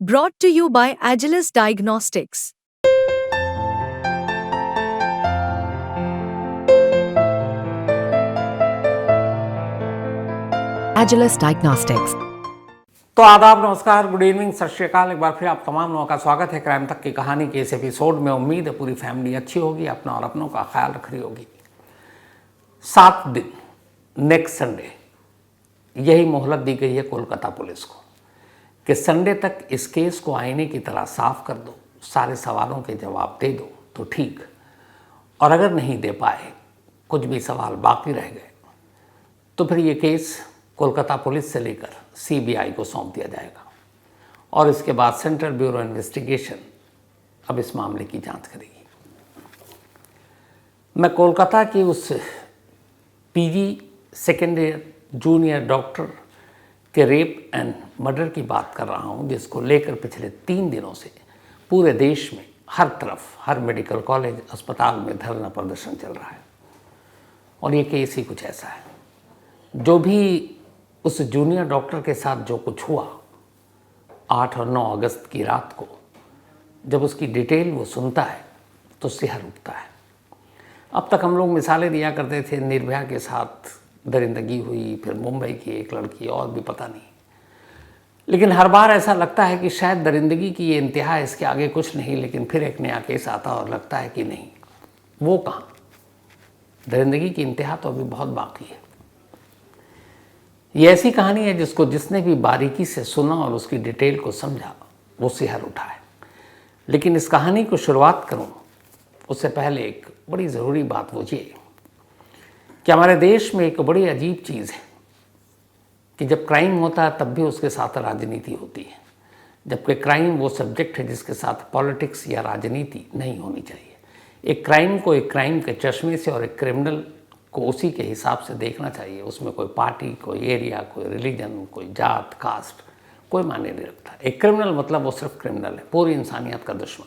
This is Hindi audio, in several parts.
Brought to you by Agilus Diagnostics. Agilus Diagnostics. तो आदाब, नमस्कार, गुड इवनिंग, सत श्री अकाल। एक बार फिर आप तमाम लोगों का स्वागत है क्राइम तक की कहानी के इस एपिसोड में। उम्मीद है पूरी फैमिली अच्छी होगी, अपना और अपनों का ख्याल रख रही होगी। 7 दिन नेक्स्ट संडे यही मोहलत दी गई है कोलकाता पुलिस को कि संडे तक इस केस को आईने की तरह साफ कर दो, सारे सवालों के जवाब दे दो तो ठीक, और अगर नहीं दे पाए, कुछ भी सवाल बाकी रह गए, तो फिर ये केस कोलकाता पुलिस से लेकर सीबीआई को सौंप दिया जाएगा और इसके बाद सेंट्रल ब्यूरो इन्वेस्टिगेशन अब इस मामले की जांच करेगी। मैं कोलकाता की उस PG second year junior doctor के रेप एंड मर्डर की बात कर रहा हूं, जिसको लेकर पिछले 3 दिनों से पूरे देश में हर तरफ, हर मेडिकल कॉलेज, अस्पताल में धरना प्रदर्शन चल रहा है। और ये केस ही कुछ ऐसा है। जो भी उस जूनियर डॉक्टर के साथ जो कुछ हुआ 8 और 9 अगस्त की रात को, जब उसकी डिटेल वो सुनता है तो सिहर उठता है। अब तक हम लोग मिसालें दिया करते थे, निर्भया के साथ दरिंदगी हुई, फिर मुंबई की एक लड़की, और भी पता नहीं, लेकिन हर बार ऐसा लगता है कि शायद दरिंदगी की ये इंतहा, इसके आगे कुछ नहीं, लेकिन फिर एक नया केस आता और लगता है कि नहीं, वो कहाँ, दरिंदगी की इंतहा तो अभी बहुत बाकी है। ये ऐसी कहानी है जिसको जिसने भी बारीकी से सुना और उसकी डिटेल को समझा, वो सिहर उठा है। लेकिन इस कहानी को शुरुआत करूं उससे पहले एक बड़ी ज़रूरी बात वो ये कि हमारे देश में एक बड़ी अजीब चीज़ है कि जब क्राइम होता है तब भी उसके साथ राजनीति होती है, जबकि क्राइम वो सब्जेक्ट है जिसके साथ पॉलिटिक्स या राजनीति नहीं होनी चाहिए। एक क्राइम को एक क्राइम के चश्मे से और एक क्रिमिनल को उसी के हिसाब से देखना चाहिए। उसमें कोई पार्टी, कोई एरिया, कोई रिलीजन, कोई जात, कास्ट कोई मायने नहीं रखता। एक क्रिमिनल मतलब वो सिर्फ क्रिमिनल है, पूरी इंसानियत का दुश्मन।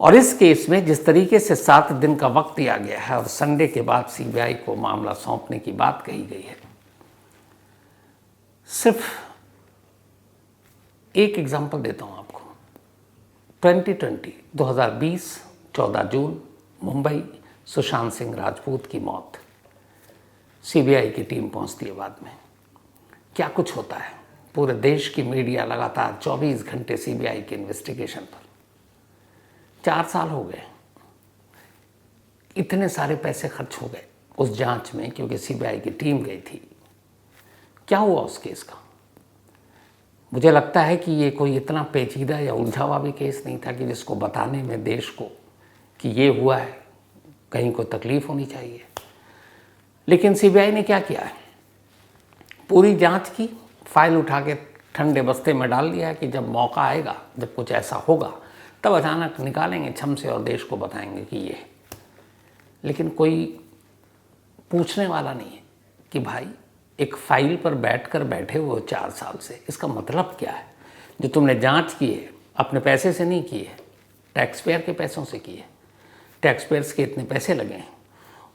और इस केस में जिस तरीके से 7 दिन का वक्त दिया गया है और संडे के बाद सीबीआई को मामला सौंपने की बात कही गई है, सिर्फ एक एग्जाम्पल देता हूं आपको। 2020 14 जून, मुंबई, सुशांत सिंह राजपूत की मौत। सीबीआई की टीम पहुंचती है बाद में। क्या कुछ होता है, पूरे देश की मीडिया लगातार 24 घंटे सीबीआई के इन्वेस्टिगेशन पर। 4 साल हो गए, इतने सारे पैसे खर्च हो गए उस जांच में, क्योंकि सीबीआई की टीम गई थी। क्या हुआ उस केस का? मुझे लगता है कि ये कोई इतना पेचीदा या उलझा हुआ भी केस नहीं था कि जिसको बताने में देश को कि ये हुआ है कहीं को तकलीफ होनी चाहिए। लेकिन सीबीआई ने क्या किया है, पूरी जांच की, फाइल उठा के ठंडे बस्ते में डाल दिया है कि जब मौका आएगा, जब कुछ ऐसा होगा, तब अचानक निकालेंगे छम से और देश को बताएंगे कि ये है। लेकिन कोई पूछने वाला नहीं है कि भाई एक फाइल पर बैठे हुए 4 साल से, इसका मतलब क्या है? जो तुमने जांच की है अपने पैसे से नहीं की है, टैक्स पेयर के पैसों से की है, टैक्स पेयर्स के इतने पैसे लगे हैं,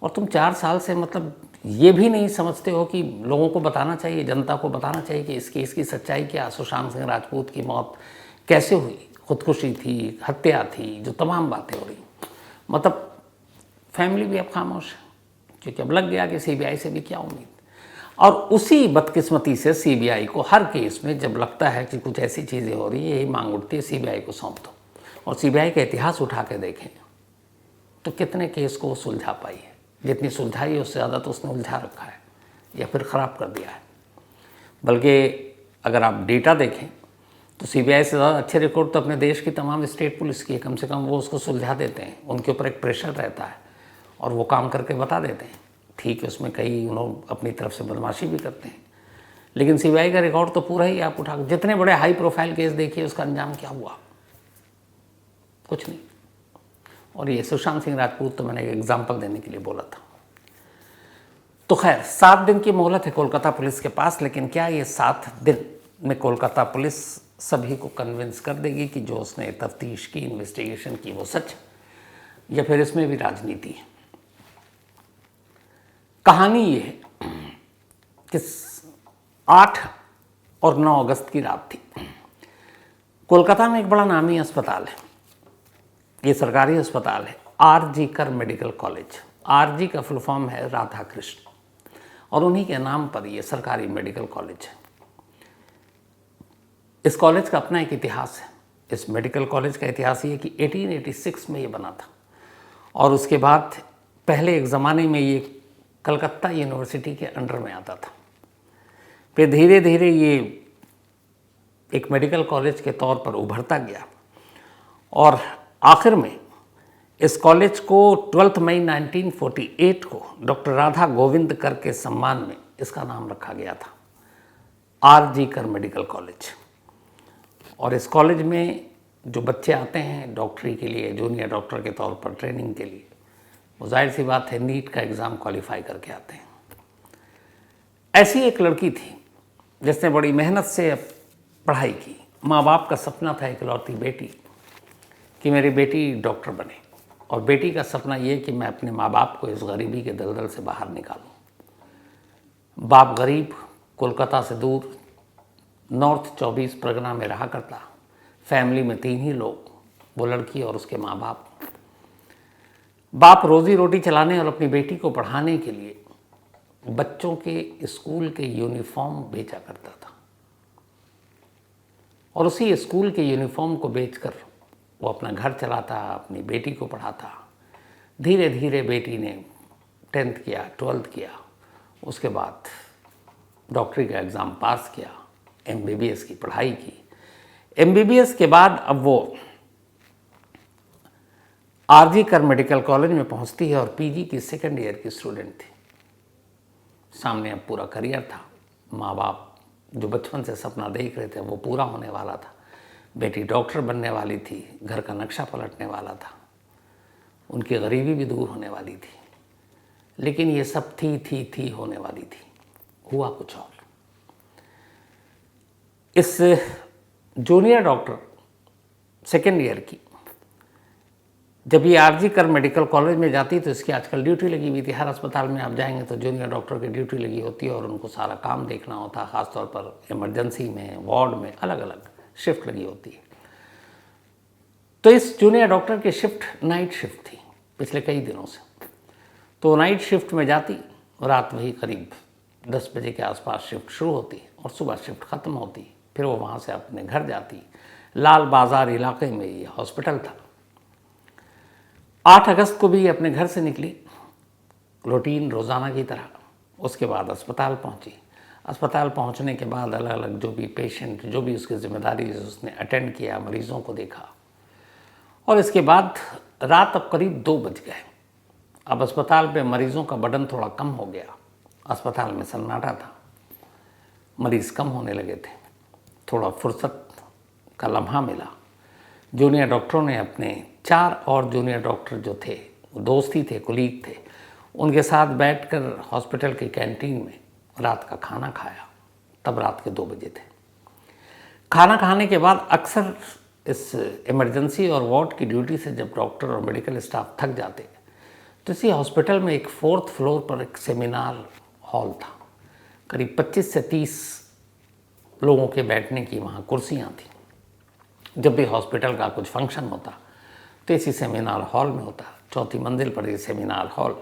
और तुम 4 साल से मतलब ये भी नहीं समझते हो कि लोगों को बताना चाहिए, जनता को बताना चाहिए कि इस केस की सच्चाई क्या, सुशांत सिंह राजपूत की मौत कैसे हुई, खुदकुशी थी, हत्या थी, जो तमाम बातें हो रही। मतलब फैमिली भी अब खामोश है, क्योंकि अब लग गया कि सीबीआई से भी क्या उम्मीद। और उसी बदकिस्मती से सीबीआई को हर केस में जब लगता है कि कुछ ऐसी चीज़ें हो रही है, यही मांग उठती है सीबीआई को सौंप दो। और सीबीआई का इतिहास उठा के देखें तो कितने केस को सुलझा पाई है। जितनी सुलझाई है उससे ज़्यादा तो उसने उलझा रखा है या फिर ख़राब कर दिया है। बल्कि अगर आप डेटा देखें तो सीबीआई से ज़्यादा अच्छे रिकॉर्ड तो अपने देश की तमाम स्टेट पुलिस की है। कम से कम वो उसको सुलझा देते हैं, उनके ऊपर एक प्रेशर रहता है और वो काम करके बता देते हैं। ठीक है, उसमें कई उन्होंने अपनी तरफ से बदमाशी भी करते हैं, लेकिन सीबीआई का रिकॉर्ड तो पूरा ही आप उठा, जितने बड़े हाई प्रोफाइल केस देखिए उसका अंजाम क्या हुआ, कुछ नहीं। और ये सुशांत सिंह राजपूत तो मैंने एक एग्जाम्पल देने के लिए बोला था। तो खैर 7 दिन की मोहलत है कोलकाता पुलिस के पास, लेकिन क्या ये 7 दिन में कोलकाता पुलिस सभी को कन्विंस कर देगी कि जो उसने तफ्तीश की, इन्वेस्टिगेशन की, वो सच, या फिर इसमें भी राजनीति है? कहानी ये है कि 8 और 9 अगस्त की रात थी। कोलकाता में एक बड़ा नामी अस्पताल है, ये सरकारी अस्पताल है, आर.जी. कर मेडिकल कॉलेज। आर.जी. का फुल फॉर्म है राधा कृष्ण, और उन्हीं के नाम पर ये सरकारी मेडिकल कॉलेज है। इस कॉलेज का अपना एक इतिहास है। इस मेडिकल कॉलेज का इतिहास ये कि 1886 में ये बना था, और उसके बाद पहले एक ज़माने में ये कलकत्ता यूनिवर्सिटी के अंडर में आता था। फिर धीरे धीरे ये एक मेडिकल कॉलेज के तौर पर उभरता गया, और आखिर में इस कॉलेज को 12 मई 1948 को डॉक्टर राधा गोविंद कर के सम्मान में इसका नाम रखा गया था, आर.जी. कर मेडिकल कॉलेज। और इस कॉलेज में जो बच्चे आते हैं डॉक्टरी के लिए, जूनियर डॉक्टर के तौर पर ट्रेनिंग के लिए, वो जाहिर सी बात है नीट का एग्ज़ाम क्वालिफाई करके आते हैं। ऐसी एक लड़की थी जिसने बड़ी मेहनत से पढ़ाई की। माँ बाप का सपना था इकलौती बेटी कि मेरी बेटी डॉक्टर बने, और बेटी का सपना ये कि मैं अपने माँ बाप को इस गरीबी के दलदल से बाहर निकालूं। बाप गरीब, कोलकाता से दूर नॉर्थ 24 परगना में रहा करता। फैमिली में 3 ही लोग, वो लड़की और उसके माँ बाप। बाप रोज़ी रोटी चलाने और अपनी बेटी को पढ़ाने के लिए बच्चों के स्कूल के यूनिफॉर्म बेचा करता था, और उसी स्कूल के यूनिफॉर्म को बेचकर वो अपना घर चलाता, अपनी बेटी को पढ़ाता। धीरे धीरे बेटी ने 10th किया, 12th किया, उसके बाद डॉक्टरी का एग्ज़ाम पास किया, MBBS की पढ़ाई की। MBBS के बाद अब वो आर.जी. कर मेडिकल कॉलेज में पहुंचती है, और PG की 2nd ईयर की स्टूडेंट थी। सामने अब पूरा करियर था। माँ बाप जो बचपन से सपना देख रहे थे वो पूरा होने वाला था। बेटी डॉक्टर बनने वाली थी, घर का नक्शा पलटने वाला था, उनकी गरीबी भी दूर होने वाली थी। लेकिन ये सब थी होने वाली थी, हुआ कुछ और। इस जूनियर डॉक्टर 2nd ईयर की जब ये आर.जी. कर मेडिकल कॉलेज में जाती तो इसकी आजकल ड्यूटी लगी हुई थी। हर अस्पताल में आप जाएंगे तो जूनियर डॉक्टर की ड्यूटी लगी होती है, और उनको सारा काम देखना होता है, ख़ासतौर पर इमरजेंसी में, वार्ड में अलग अलग शिफ्ट लगी होती है। तो इस जूनियर डॉक्टर की शिफ्ट नाइट शिफ्ट थी पिछले कई दिनों से। तो नाइट शिफ्ट में जाती, रात वही करीब 10 बजे के आसपास शिफ्ट शुरू होती और सुबह शिफ्ट ख़त्म होती। फिर वो वहाँ से अपने घर जाती। लाल बाज़ार इलाके में ये हॉस्पिटल था। 8 अगस्त को भी अपने घर से निकली रूटीन रोज़ाना की तरह। उसके बाद अस्पताल पहुंची। अस्पताल पहुंचने के बाद अलग अलग जो भी पेशेंट, जो भी उसकी जिम्मेदारी उसने अटेंड किया, मरीज़ों को देखा। और इसके बाद रात अब करीब 2 बज गए। अब अस्पताल पे मरीज़ों का बर्डन थोड़ा कम हो गया। अस्पताल में सन्नाटा था, मरीज़ कम होने लगे थे। थोड़ा फुर्सत का लम्हा मिला। जूनियर डॉक्टरों ने अपने 4 और जूनियर डॉक्टर जो थे, वो दोस्त ही थे, कुलीग थे, उनके साथ बैठकर हॉस्पिटल की कैंटीन में रात का खाना खाया। तब रात के 2 बजे थे। खाना खाने के बाद अक्सर इस इमरजेंसी और वार्ड की ड्यूटी से जब डॉक्टर और मेडिकल स्टाफ थक जाते तो इसी हॉस्पिटल में एक 4th फ्लोर पर एक सेमिनार हॉल था। करीब 25 से 30 लोगों के बैठने की वहाँ कुर्सियाँ थी। जब भी हॉस्पिटल का कुछ फंक्शन होता तो इसी सेमिनार हॉल में होता। 4थी मंजिल पर ये सेमिनार हॉल।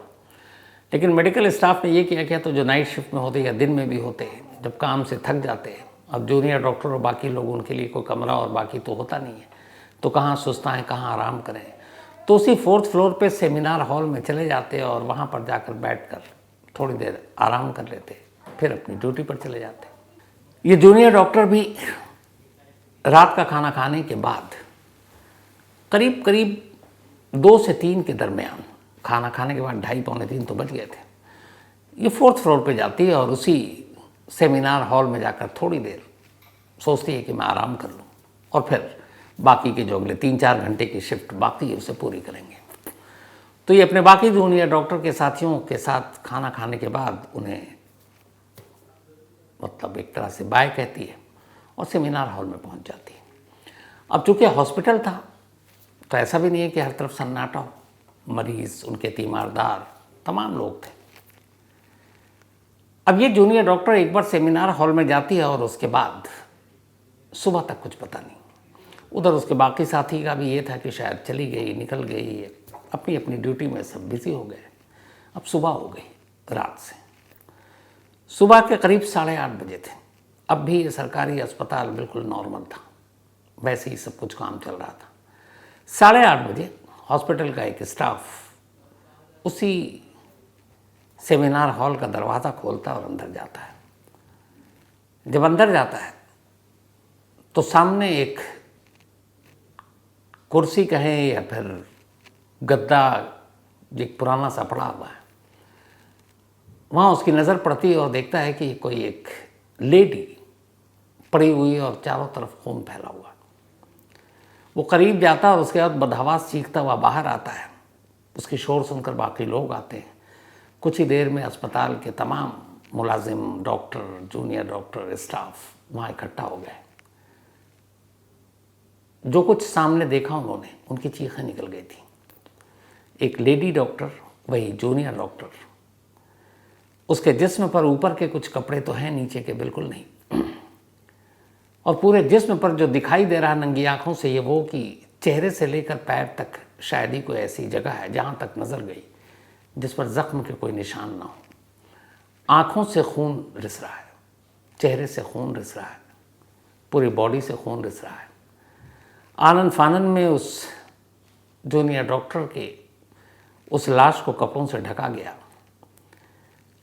लेकिन मेडिकल स्टाफ ने ये किया तो जो नाइट शिफ्ट में होते या दिन में भी होते, जब काम से थक जाते, अब जूनियर डॉक्टर और बाकी लोग, उनके लिए कोई कमरा और बाकी तो होता नहीं है, तो कहाँ सुस्ताएं, कहाँ आराम करें, तो उसी 4th फ्लोर पे सेमिनार हॉल में चले जाते और वहाँ पर जाकर बैठकर थोड़ी देर आराम कर लेते, फिर अपनी ड्यूटी पर चले जाते। ये जूनियर डॉक्टर भी रात का खाना खाने के बाद करीब करीब 2 से 3 के दरमियान, खाना खाने के बाद 2:30 पौने 3 तो बज गए थे, ये 4th फ्लोर पे जाती है और उसी सेमिनार हॉल में जाकर थोड़ी देर सोचती है कि मैं आराम कर लूँ, और फिर बाकी के जो अगले 3-4 घंटे की शिफ्ट बाकी है उसे पूरी करेंगे। तो ये अपने बाकी जूनियर डॉक्टर के साथियों के साथ खाना खाने के बाद उन्हें मतलब एक तरह से बाय कहती है और सेमिनार हॉल में पहुंच जाती है। अब चूँकि हॉस्पिटल था तो ऐसा भी नहीं है कि हर तरफ सन्नाटा हो, मरीज़, उनके तीमारदार, तमाम लोग थे। अब ये जूनियर डॉक्टर एक बार सेमिनार हॉल में जाती है और उसके बाद सुबह तक कुछ पता नहीं। उधर उसके बाकी साथी का भी ये था कि शायद चली गई, निकल गई, अपनी अपनी ड्यूटी में सब बिजी हो गए। अब सुबह हो गई रात से, सुबह के करीब 8:30 बजे थे। अब भी ये सरकारी अस्पताल बिल्कुल नॉर्मल था, वैसे ही सब कुछ काम चल रहा था। 8:30 बजे हॉस्पिटल का एक स्टाफ उसी सेमिनार हॉल का दरवाज़ा खोलता और अंदर जाता है। जब अंदर जाता है तो सामने एक कुर्सी कहें या फिर गद्दा, एक पुराना सा पड़ा हुआ है, वहाँ उसकी नज़र पड़ती है और देखता है कि कोई एक लेडी पड़ी हुई है और चारों तरफ खून फैला हुआ है। वो करीब जाता है और उसके बाद बदहवास चीखता हुआ बाहर आता है। उसकी शोर सुनकर बाकी लोग आते हैं। कुछ ही देर में अस्पताल के तमाम मुलाजिम, डॉक्टर, जूनियर डॉक्टर, स्टाफ वहाँ इकट्ठा हो गए। जो कुछ सामने देखा उन्होंने, उनकी चीखें निकल गई थी। एक लेडी डॉक्टर, वही जूनियर डॉक्टर, उसके जिस्म पर ऊपर के कुछ कपड़े तो हैं, नीचे के बिल्कुल नहीं। और पूरे जिस्म पर जो दिखाई दे रहा नंगी आंखों से ये वो कि चेहरे से लेकर पैर तक शायद ही कोई ऐसी जगह है जहाँ तक नज़र गई जिस पर ज़ख्म के कोई निशान ना हो। आँखों से खून रिस रहा है, चेहरे से खून रिस रहा है, पूरी बॉडी से खून रिस रहा है। आनन फानन में उस जूनियर डॉक्टर के उस लाश को कपड़ों से ढका गया।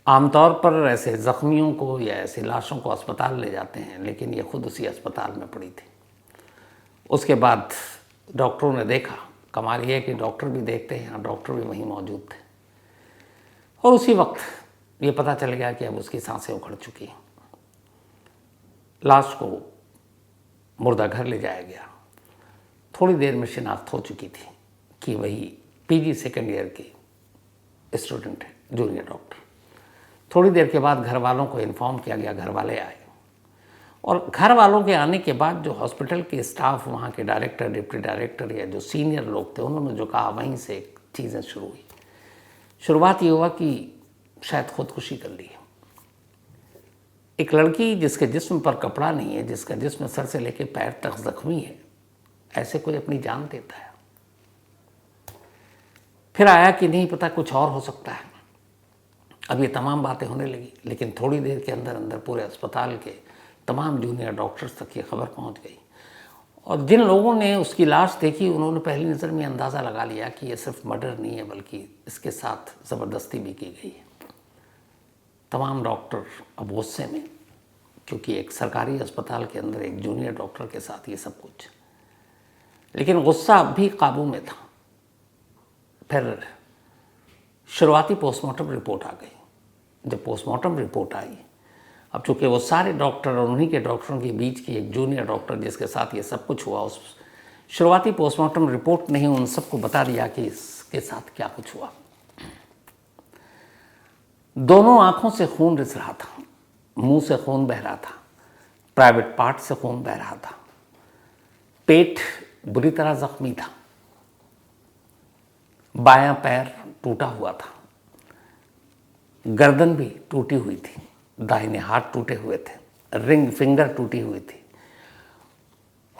आमतौर पर ऐसे ज़ख्मियों को या ऐसी लाशों को अस्पताल ले जाते हैं, लेकिन ये खुद उसी अस्पताल में पड़ी थी। उसके बाद डॉक्टरों ने देखा, कमाल ये है कि डॉक्टर भी देखते हैं और डॉक्टर भी वहीं मौजूद थे। और उसी वक्त ये पता चल गया कि अब उसकी सांसें उखड़ चुकी हैं। लाश को मुर्दा घर ले जाया गया। थोड़ी देर में शिनाख्त हो चुकी थी कि वही पीजी सेकेंड ईयर की स्टूडेंट है, जूनियर डॉक्टर। थोड़ी देर के बाद घर वालों को इन्फॉर्म किया गया, घर वाले आए। और घर वालों के आने के बाद जो हॉस्पिटल के स्टाफ, वहाँ के डायरेक्टर, डिप्टी डायरेक्टर या जो सीनियर लोग थे, उन्होंने जो कहा, वहीं से चीज़ें शुरू हुई। शुरुआत ये हुआ कि शायद खुदकुशी कर ली है। एक लड़की जिसके जिस्म पर कपड़ा नहीं है, जिसका जिस्म सर से लेकर पैर तक जख्मी है, ऐसे कोई अपनी जान देता है? फिर आया कि नहीं पता, कुछ और हो सकता है। अब ये तमाम बातें होने लगी, लेकिन थोड़ी देर के अंदर अंदर पूरे अस्पताल के तमाम जूनियर डॉक्टर्स तक ये खबर पहुंच गई। और जिन लोगों ने उसकी लाश देखी, उन्होंने पहली नज़र में अंदाज़ा लगा लिया कि ये सिर्फ मर्डर नहीं है, बल्कि इसके साथ ज़बरदस्ती भी की गई है। तमाम डॉक्टर अब गुस्से में, क्योंकि एक सरकारी अस्पताल के अंदर एक जूनियर डॉक्टर के साथ ये सब कुछ। लेकिन गुस्सा अब भी काबू में था। फिर शुरुआती पोस्टमार्टम रिपोर्ट आ गई। जब पोस्टमार्टम रिपोर्ट आई, अब चूँकि वो सारे डॉक्टर और उन्हीं के डॉक्टरों के बीच की एक जूनियर डॉक्टर जिसके साथ ये सब कुछ हुआ, उस शुरुआती पोस्टमार्टम रिपोर्ट ने ही उन सबको बता दिया कि इसके साथ क्या कुछ हुआ। दोनों आंखों से खून रिस रहा था, मुंह से खून बह रहा था, प्राइवेट पार्ट से खून बह रहा था, पेट बुरी तरह जख्मी था, बायां पैर टूटा हुआ था, गर्दन भी टूटी हुई थी, दाहिने हाथ टूटे हुए थे, रिंग फिंगर टूटी हुई थी,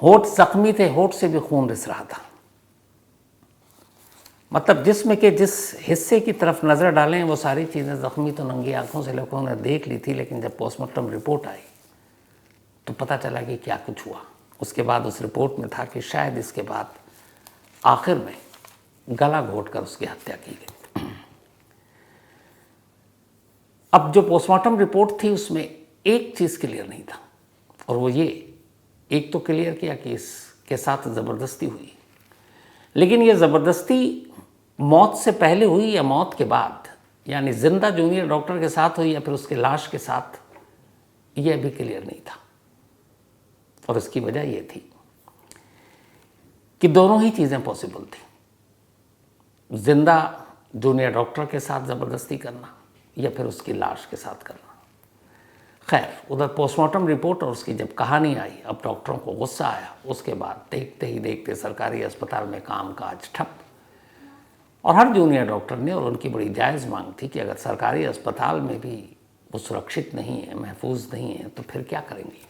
होठ जख्मी थे, होठ से भी खून रिस रहा था। मतलब जिस्म के जिस हिस्से की तरफ नज़र डालें वो सारी चीज़ें जख्मी तो नंगी आंखों से लोगों ने देख ली थी, लेकिन जब पोस्टमार्टम रिपोर्ट आई तो पता चला कि क्या कुछ हुआ। उसके बाद उस रिपोर्ट में था कि शायद इसके बाद आखिर में गला घोंटकर उसकी हत्या की गई। अब जो पोस्टमार्टम रिपोर्ट थी उसमें एक चीज़ क्लियर नहीं था, और वो ये, एक तो क्लियर किया कि इसके साथ ज़बरदस्ती हुई, लेकिन ये ज़बरदस्ती मौत से पहले हुई या मौत के बाद, यानी जिंदा जूनियर डॉक्टर के साथ हुई या फिर उसके लाश के साथ, यह भी क्लियर नहीं था। और इसकी वजह यह थी कि दोनों ही चीज़ें पॉसिबल थी। जिंदा जूनियर डॉक्टर के साथ ज़बरदस्ती करना या फिर उसकी लाश के साथ करना। खैर, उधर पोस्टमार्टम रिपोर्ट और उसकी जब कहानी आई, अब डॉक्टरों को गुस्सा आया। उसके बाद देखते ही देखते सरकारी अस्पताल में काम काज ठप। और हर जूनियर डॉक्टर ने, और उनकी बड़ी जायज़ मांग थी कि अगर सरकारी अस्पताल में भी वो सुरक्षित नहीं है, महफूज नहीं है, तो फिर क्या करेंगे।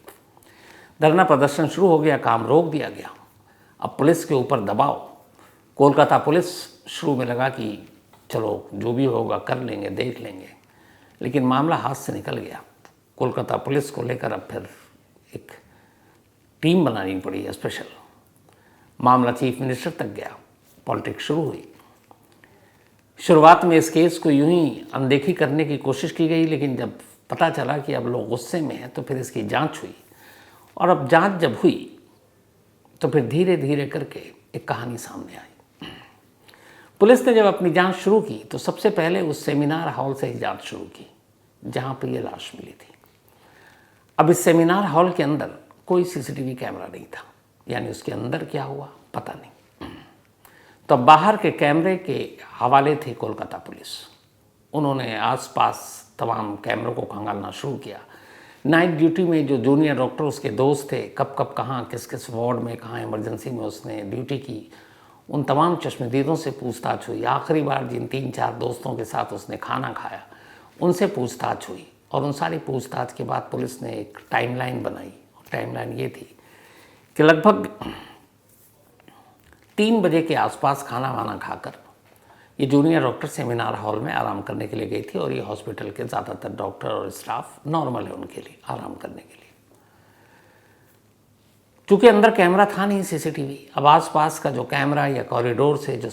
धरना प्रदर्शन शुरू हो गया, काम रोक दिया गया। अब पुलिस के ऊपर दबाव, कोलकाता पुलिस शुरू में लगा कि चलो जो भी होगा कर लेंगे, देख लेंगे, लेकिन मामला हाथ से निकल गया। कोलकाता पुलिस को लेकर अब फिर एक टीम बनानी पड़ी है स्पेशल। मामला चीफ मिनिस्टर तक गया, पॉलिटिक्स शुरू हुई। शुरुआत में इस केस को यूं ही अनदेखी करने की कोशिश की गई, लेकिन जब पता चला कि अब लोग गुस्से में हैं तो फिर इसकी जांच हुई, और अब जांच जब हुई तो फिर धीरे धीरे करके एक कहानी सामने आई। पुलिस ने जब अपनी जांच शुरू की तो सबसे पहले उस सेमिनार हॉल से ही जांच शुरू की जहां पर यह लाश मिली थी। अब इस सेमिनार हॉल के अंदर कोई सीसीटीवी कैमरा नहीं था, यानी उसके अंदर क्या हुआ पता नहीं। तो बाहर के कैमरे के हवाले थी कोलकाता पुलिस। उन्होंने आसपास तमाम कैमरों को खंगालना शुरू किया। नाइट ड्यूटी में जो जूनियर डॉक्टर उसके दोस्त थे, कब कब कहाँ किस किस वार्ड में कहाँ इमरजेंसी में उसने ड्यूटी की, उन तमाम चश्मदीदों से पूछताछ हुई। आखिरी बार जिन 3-4 दोस्तों के साथ उसने खाना खाया उनसे पूछताछ हुई, और उन सारी पूछताछ के बाद पुलिस ने एक टाइमलाइन बनाई। टाइमलाइन ये थी कि लगभग 3 बजे के आसपास खाना वाना खाकर ये जूनियर डॉक्टर सेमिनार हॉल में आराम करने के लिए गई थी, और ये हॉस्पिटल के ज़्यादातर डॉक्टर और स्टाफ नॉर्मल है उनके लिए आराम करने के लिए। चूँकि अंदर कैमरा था नहीं सीसीटीवी, अब आसपास का जो कैमरा या कॉरिडोर से जो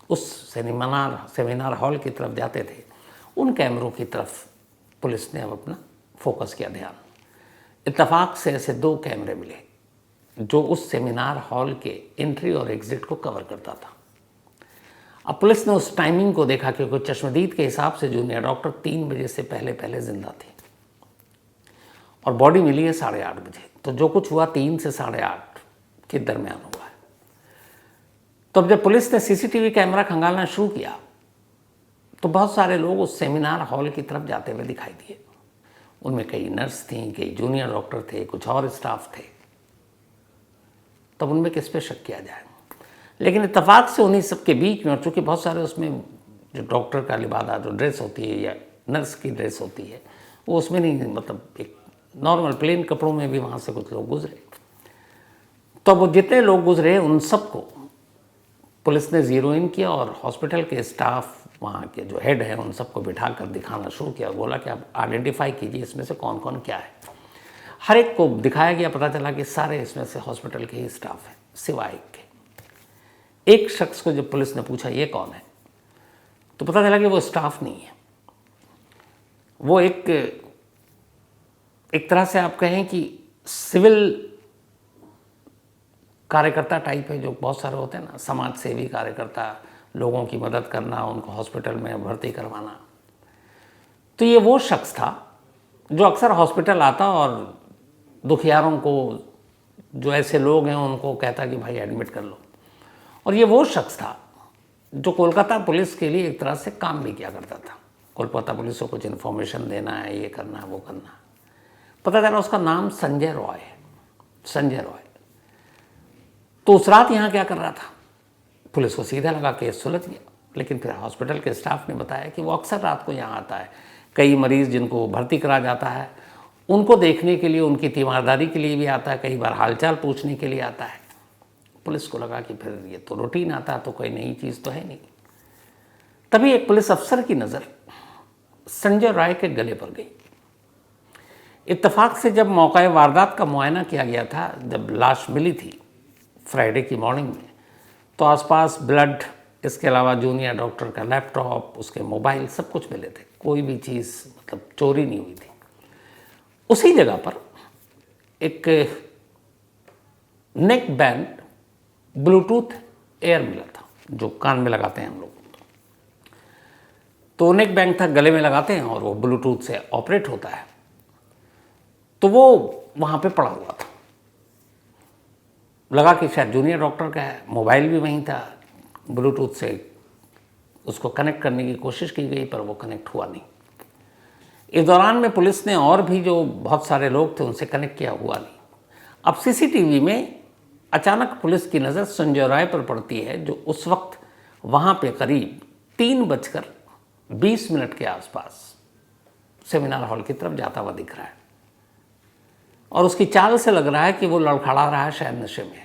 उस सेमिनार हॉल की तरफ जाते थे उन कैमरों की तरफ पुलिस ने अब अपना फोकस किया ध्यान। इत्तेफाक से ऐसे 2 कैमरे मिले जो उस सेमिनार हॉल के एंट्री और एग्जिट को कवर करता था। अब पुलिस ने उस टाइमिंग को देखा, क्योंकि चश्मदीद के हिसाब से जूनियर डॉक्टर 3 बजे से पहले जिंदा थी और बॉडी मिली है 8:30 बजे। तो जो कुछ हुआ 3 से 8:30 के दरमियान हुआ है। तो अब जब पुलिस ने सीसीटीवी कैमरा खंगालना शुरू किया तो बहुत सारे लोग उस सेमिनार हॉल की तरफ जाते हुए दिखाई दिए। उनमें कई नर्स थीं, कई जूनियर डॉक्टर थे, कुछ और स्टाफ थे। तब उनमें किस पे शक किया जाए, लेकिन इत्तेफाक से उन्हीं सबके बीच में, और चूँकि बहुत सारे उसमें जो डॉक्टर का लिबादा जो ड्रेस होती है या नर्स की ड्रेस होती है वो उसमें नहीं, मतलब एक नॉर्मल प्लेन कपड़ों में भी वहाँ से कुछ लोग गुजरे। तो वो जितने लोग गुजरे उन सबको पुलिस ने ज़ीरो इन किया, और हॉस्पिटल के स्टाफ वहाँ के जो हेड हैं उन सबको बिठा कर दिखाना शुरू किया। बोला कि आप आइडेंटिफाई कीजिए इसमें से कौन कौन क्या है। हर एक को दिखाया गया, पता चला कि सारे इसमें से हॉस्पिटल के ही स्टाफ हैं सिवाय एक के। एक शख्स को जब पुलिस ने पूछा ये कौन है, तो पता चला कि वो स्टाफ नहीं है, वो एक तरह से आप कहें कि सिविल कार्यकर्ता टाइप है, जो बहुत सारे होते हैं ना, समाज सेवी कार्यकर्ता, लोगों की मदद करना, उनको हॉस्पिटल में भर्ती करवाना। तो ये वो शख्स था जो अक्सर हॉस्पिटल आता और दुखियारों को, जो ऐसे लोग हैं उनको कहता कि भाई एडमिट कर लो। और ये वो शख्स था जो कोलकाता पुलिस के लिए एक तरह से काम भी किया करता था। कोलकाता पुलिस को कुछ इन्फॉर्मेशन देना है, ये करना है, वो करना है। पता चला उसका नाम संजय रॉय है, संजय रॉय। तो उस रात यहाँ क्या कर रहा था, पुलिस को सीधा लगा केस सुलझ गया। लेकिन फिर हॉस्पिटल के स्टाफ ने बताया कि वो अक्सर रात को यहाँ आता है, कई मरीज़ जिनको भर्ती करा जाता है उनको देखने के लिए, उनकी तीमारदारी के लिए भी आता है, कई बार हालचाल पूछने के लिए आता है। पुलिस को लगा कि फिर ये तो रूटीन आता है, तो कोई नई चीज़ तो है नहीं। तभी एक पुलिस अफसर की नज़र संजय राय के गले पर गई। इत्तेफाक से जब मौका वारदात का मुआयना किया गया था, जब लाश मिली थी फ्राइडे की मॉर्निंग में, तो आसपास ब्लड, इसके अलावा जूनियर डॉक्टर का लैपटॉप, उसके मोबाइल, सब कुछ मिले थे। कोई भी चीज़ मतलब चोरी नहीं हुई थी। उसी जगह पर एक नेक बैंड ब्लूटूथ एयर मिला था, जो कान में लगाते हैं हम लोग। तो नेक बैंड था, गले में लगाते हैं, और वो ब्लूटूथ से ऑपरेट होता है। तो वो वहाँ पे पड़ा हुआ था। लगा कि शायद जूनियर डॉक्टर का है, मोबाइल भी वहीं था। ब्लूटूथ से उसको कनेक्ट करने की कोशिश की गई, पर वो कनेक्ट हुआ नहीं। इस दौरान में पुलिस ने और भी जो बहुत सारे लोग थे उनसे कनेक्ट किया, हुआ नहीं। अब सीसीटीवी में अचानक पुलिस की नज़र संजय राय पर पड़ती है, जो उस वक्त वहाँ पे करीब 3:20 के आसपास सेमिनार हॉल की तरफ जाता हुआ दिख रहा है, और उसकी चाल से लग रहा है कि वो लड़खड़ा रहा है, शायद नशे में।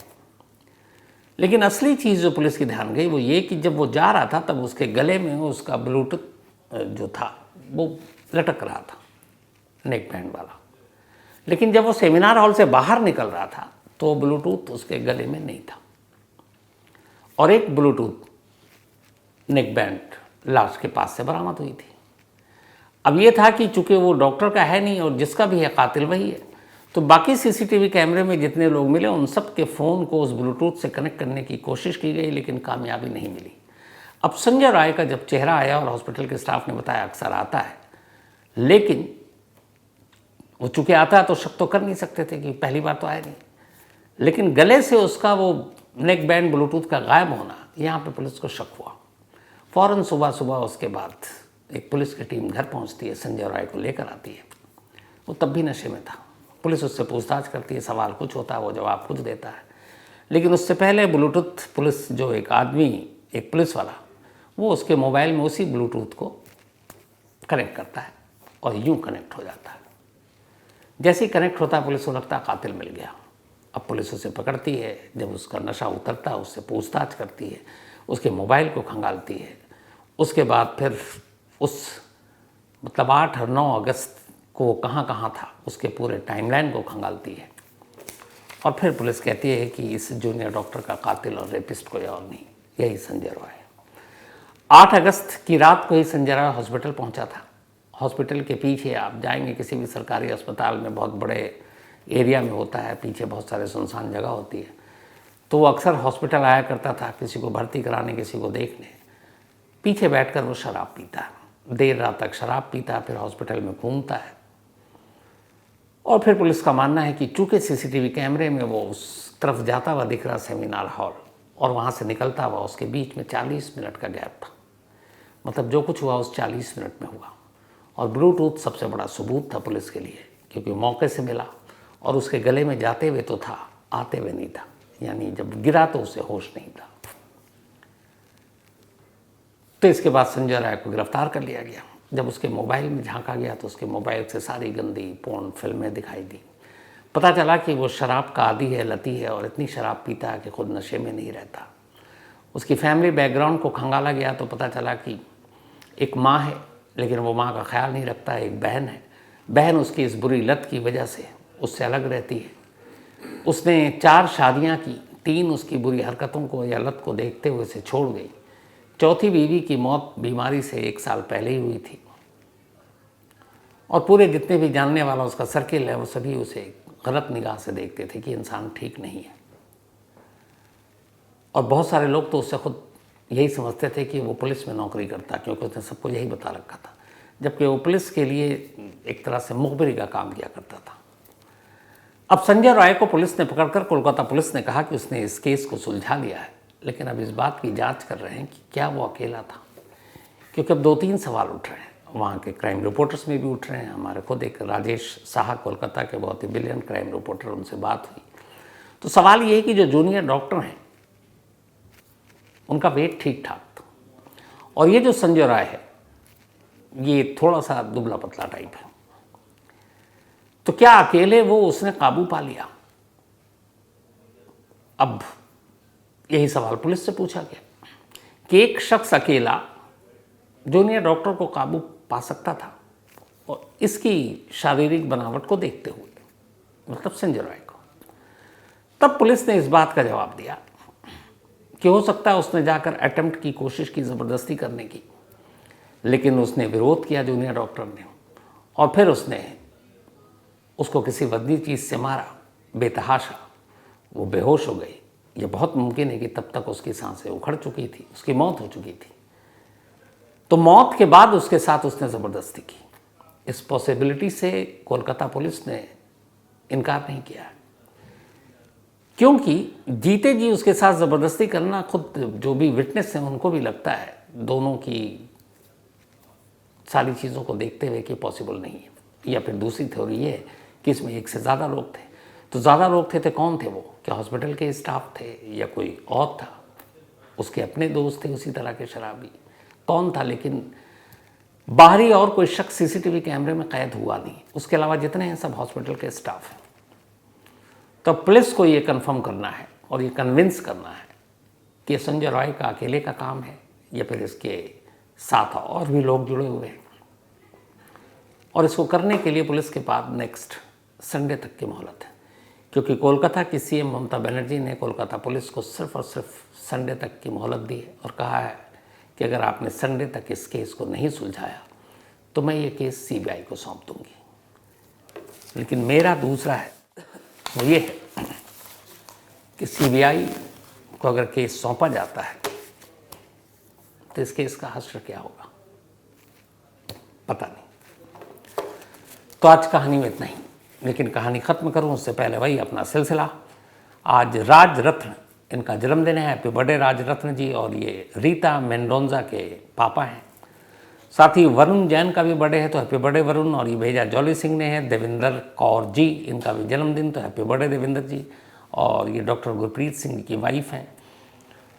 लेकिन असली चीज़ जो पुलिस की ध्यान गई वो ये कि जब वो जा रहा था तब उसके गले में उसका ब्लूटूथ जो था वो लटक रहा था, नेक बैंड वाला। लेकिन जब वो सेमिनार हॉल से बाहर निकल रहा था तो ब्लूटूथ उसके गले में नहीं था, और एक ब्लूटूथ नेक बैंड लाश के पास से बरामद हुई थी। अब ये था कि चूंकि वो डॉक्टर का है नहीं और जिसका भी है कातिल वही है, तो बाकी सीसीटीवी कैमरे में जितने लोग मिले उन सब के फ़ोन को उस ब्लूटूथ से कनेक्ट करने की कोशिश की गई, लेकिन कामयाबी नहीं मिली। अब संजय राय का जब चेहरा आया और हॉस्पिटल के स्टाफ ने बताया अक्सर आता है, लेकिन वो चूंकि आता है तो शक तो कर नहीं सकते थे कि पहली बार तो आया नहीं, लेकिन गले से उसका वो नेक बैंड ब्लूटूथ का गायब होना, यहाँ पे पुलिस को शक हुआ। फ़ौरन सुबह उसके बाद एक पुलिस की टीम घर पहुँचती है, संजय राय को लेकर आती है। वो तब भी नशे में था। पुलिस उससे पूछताछ करती है, सवाल कुछ होता है, वो जवाब कुछ देता है, लेकिन उससे पहले ब्लूटूथ पुलिस जो एक आदमी, एक पुलिस वाला, वो उसके मोबाइल में उसी ब्लूटूथ को कनेक्ट करता है और यूँ कनेक्ट हो जाता है। जैसे ही कनेक्ट होता है पुलिस को लगता है कातिल मिल गया। अब पुलिस उसे पकड़ती है, जब उसका नशा उतरता है उससे पूछताछ करती है, उसके मोबाइल को खंगालती है। उसके बाद फिर उस 8 और 9 अगस्त को कहाँ कहाँ था उसके पूरे टाइमलाइन को खंगालती है, और फिर पुलिस कहती है कि इस जूनियर डॉक्टर का कातिल और रेपिस्ट कोई और नहीं, यही संजय राय है। 8 अगस्त की रात को ही संजय राय हॉस्पिटल पहुंचा था। हॉस्पिटल के पीछे आप जाएंगे, किसी भी सरकारी अस्पताल में बहुत बड़े एरिया में होता है, पीछे बहुत सारे सुनसान जगह होती है, तो वो अक्सर हॉस्पिटल आया करता था किसी को भर्ती कराने, किसी को देखने। पीछे बैठकर वो शराब पीता है, देर रात तक शराब पीता है, फिर हॉस्पिटल में घूमता है। और फिर पुलिस का मानना है कि चूंकि सीसीटीवी कैमरे में वो उस तरफ जाता हुआ दिख रहा सेमिनार हॉल और वहाँ से निकलता हुआ, उसके बीच में 40 मिनट का गैप था। मतलब जो कुछ हुआ उस 40 मिनट में हुआ। और ब्लूटूथ सबसे बड़ा सबूत था पुलिस के लिए, क्योंकि मौके से मिला और उसके गले में जाते हुए तो था, आते हुए नहीं था। यानी जब गिरा तो उसे होश नहीं था। तो इसके बाद संजय राय को गिरफ्तार कर लिया गया। जब उसके मोबाइल में झांका गया तो उसके मोबाइल से सारी गंदी पोर्न फिल्में दिखाई दी। पता चला कि वो शराब का आदी है, लती है, और इतनी शराब पीता है कि खुद नशे में नहीं रहता। उसकी फैमिली बैकग्राउंड को खंगाला गया तो पता चला कि एक माँ है, लेकिन वो माँ का ख्याल नहीं रखता। एक बहन है, बहन उसकी इस बुरी लत की वजह से उससे अलग रहती है। उसने 4 शादियाँ की, 3 उसकी बुरी हरकतों को या लत को देखते हुए उसे छोड़ गई। चौथी बीवी की मौत बीमारी से 1 साल पहले ही हुई थी। और पूरे जितने भी जानने वाला उसका सर्किल है वो सभी उसे गलत निगाह से देखते थे कि इंसान ठीक नहीं है। और बहुत सारे लोग तो उससे खुद यही समझते थे कि वो पुलिस में नौकरी करता, क्योंकि उसने सबको यही बता रखा था, जबकि वो पुलिस के लिए एक तरह से मुखबिरी का काम किया करता था। अब संजय राय को पुलिस ने पकड़कर, कोलकाता पुलिस ने कहा कि उसने इस केस को सुलझा लिया है, लेकिन अब इस बात की जांच कर रहे हैं कि क्या वो अकेला था, क्योंकि अब 2-3 सवाल उठ रहे हैं। वहाँ के क्राइम रिपोर्टर्स में भी उठ रहे हैं। हमारे खुद एक राजेश साहा कोलकाता के बहुत ही ब्रिलियंट क्राइम रिपोर्टर, उनसे बात हुई तो सवाल ये है कि जो जूनियर डॉक्टर हैं उनका वेट ठीक ठाक था, और ये जो संजय राय है ये थोड़ा सा दुबला पतला टाइप है, तो क्या अकेले वो उसने काबू पा लिया? अब यही सवाल पुलिस से पूछा गया कि एक शख्स अकेला जूनियर डॉक्टर को काबू पा सकता था, और इसकी शारीरिक बनावट को देखते हुए, मतलब संजय राय को। तब पुलिस ने इस बात का जवाब दिया कि हो सकता है उसने जाकर अटेम्प्ट की कोशिश की, ज़बरदस्ती करने की, लेकिन उसने विरोध किया जूनियर डॉक्टर ने, और फिर उसने उसको किसी वजनी चीज़ से मारा बेतहाशा। वो बेहोश हो गई। ये बहुत मुमकिन है कि तब तक उसकी सांसें उखड़ चुकी थी, उसकी मौत हो चुकी थी। तो मौत के बाद उसके साथ उसने ज़बरदस्ती की। इस पॉसिबिलिटी से कोलकाता पुलिस ने इनकार नहीं किया, क्योंकि जीते जी उसके साथ ज़बरदस्ती करना, खुद जो भी विटनेस हैं उनको भी लगता है, दोनों की सारी चीज़ों को देखते हुए, कि पॉसिबल नहीं है। या फिर दूसरी थ्योरी ये है कि इसमें एक से ज़्यादा लोग थे। तो ज़्यादा लोग थे तो कौन थे वो? क्या हॉस्पिटल के स्टाफ थे या कोई और था? उसके अपने दोस्त थे उसी तरह के शराबी? कौन था? लेकिन बाहरी और कोई शख्स सीसीटीवी कैमरे में कैद हुआ नहीं। उसके अलावा जितने हैं सब हॉस्पिटल के स्टाफ हैं। तो पुलिस को ये कंफर्म करना है और ये कन्विंस करना है कि संजय रॉय का अकेले का काम है या फिर इसके साथ और भी लोग जुड़े हुए हैं। और इसको करने के लिए पुलिस के पास नेक्स्ट संडे तक की मोहलत है, क्योंकि कोलकाता की सीएम ममता बनर्जी ने कोलकाता पुलिस को सिर्फ और सिर्फ संडे तक की मोहलत दी है और कहा है कि अगर आपने संडे तक इस केस को नहीं सुलझाया तो मैं ये केस सीबीआई को सौंप दूंगी। लेकिन मेरा दूसरा है वो ये है कि सीबीआई को अगर केस सौंपा जाता है तो इस केस का हश्र क्या होगा पता नहीं। तो आज कहानी में इतना ही, लेकिन कहानी ख़त्म करूं उससे पहले वही अपना सिलसिला। आज राज रत्न इनका जन्मदिन है, हैप्पी बर्थडे राज रत्न जी। और ये रीता मेंडोंजा के पापा हैं। साथ ही वरुण जैन का भी बर्थडे है, तो हैप्पी बर्थडे वरुण। और ये भेजा जॉली सिंह ने है। देविंदर कौर जी इनका भी जन्मदिन, तो हैप्पी बर्थडे देविंदर जी। और ये डॉक्टर गुरप्रीत सिंह की वाइफ हैं।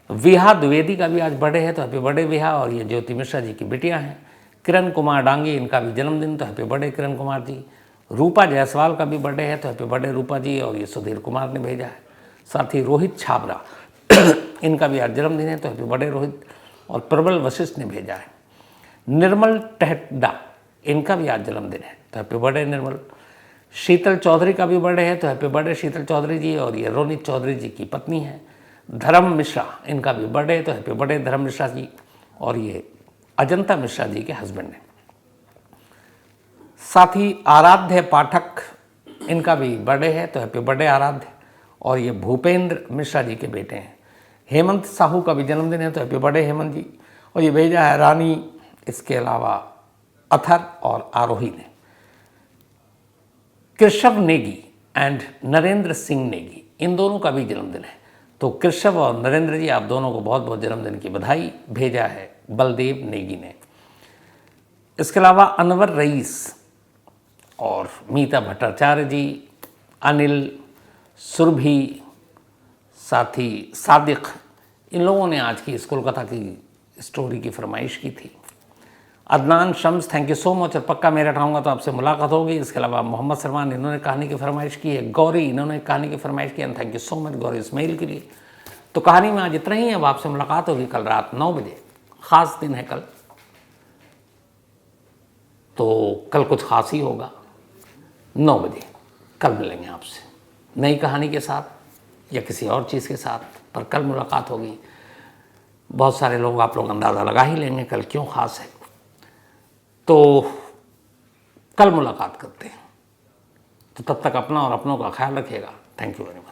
विहा द्विवेदी का भी आज बर्थडे है, तो हैप्पी बर्थडे विहा। और ये ज्योति मिश्रा जी की बिटिया हैं। किरण कुमार डांगी इनका भी जन्मदिन, तो हैप्पी बर्थडे किरण कुमार जी। रूपा जायसवाल का भी बर्थडे है, तो हैप्पी बर्थडे रूपा जी। और ये सुधीर कुमार ने भेजा है। साथ ही रोहित छाबरा इनका भी आज जन्मदिन है, तो हैप्पी बर्थडे रोहित। और प्रबल वशिष्ठ ने भेजा है। निर्मल टहडा इनका भी आज जन्मदिन है, तो हैप्पी बर्थडे निर्मल। शीतल चौधरी का भी बर्थडे है, तो हैप्पी बर्थडे शीतल चौधरी जी। और ये रोनित चौधरी जी की पत्नी है। धर्म मिश्रा इनका भी बर्थडे है, तो हैप्पी बर्थडे धर्म मिश्रा जी। और ये अजंता मिश्रा जी के हस्बैंड हैं। साथ ही आराध्य पाठक इनका भी बर्थडे है, तो हैप्पी बर्थडे आराध्य। और ये भूपेंद्र मिश्रा जी के बेटे हैं। हेमंत साहू का भी जन्मदिन है, तो हैप्पी बर्थडे हेमंत जी। और ये भेजा है रानी, इसके अलावा अथर और आरोही ने। केशव नेगी एंड नरेंद्र सिंह नेगी इन दोनों का भी जन्मदिन है, तो केशव और नरेंद्र जी आप दोनों को बहुत बहुत जन्मदिन की बधाई। भेजा है बलदेव नेगी ने। इसके अलावा अनवर रईस और मीता भट्टाचार्य जी, अनिल, सुरभि, साथ ही सादिक, इन लोगों ने आज की इस कोलकाता की स्टोरी की फरमाइश की थी। Adnan Shams, thank you so much. और पक्का मेरा ठाऊंगा तो आपसे मुलाकात होगी। इसके अलावा मोहम्मद सलमान, इन्होंने कहानी की फरमाइश की है। गौरी, इन्होंने कहानी की फरमाइश की है। Thank you so much Gauri Ismail के लिए। तो कहानी में आज इतना ही है। अब आपसे मुलाकात होगी कल रात 9 बजे। ख़ास दिन है कल, तो कल कुछ खास ही होगा। 9 बजे कल मिलेंगे आपसे नई कहानी के साथ या किसी और चीज़ के साथ, पर कल मुलाकात होगी। बहुत सारे लोग, आप लोग अंदाज़ा लगा ही लेंगे कल क्यों ख़ास है। तो कल मुलाकात करते हैं। तो तब तक अपना और अपनों का ख्याल रखिएगा। Thank you very much.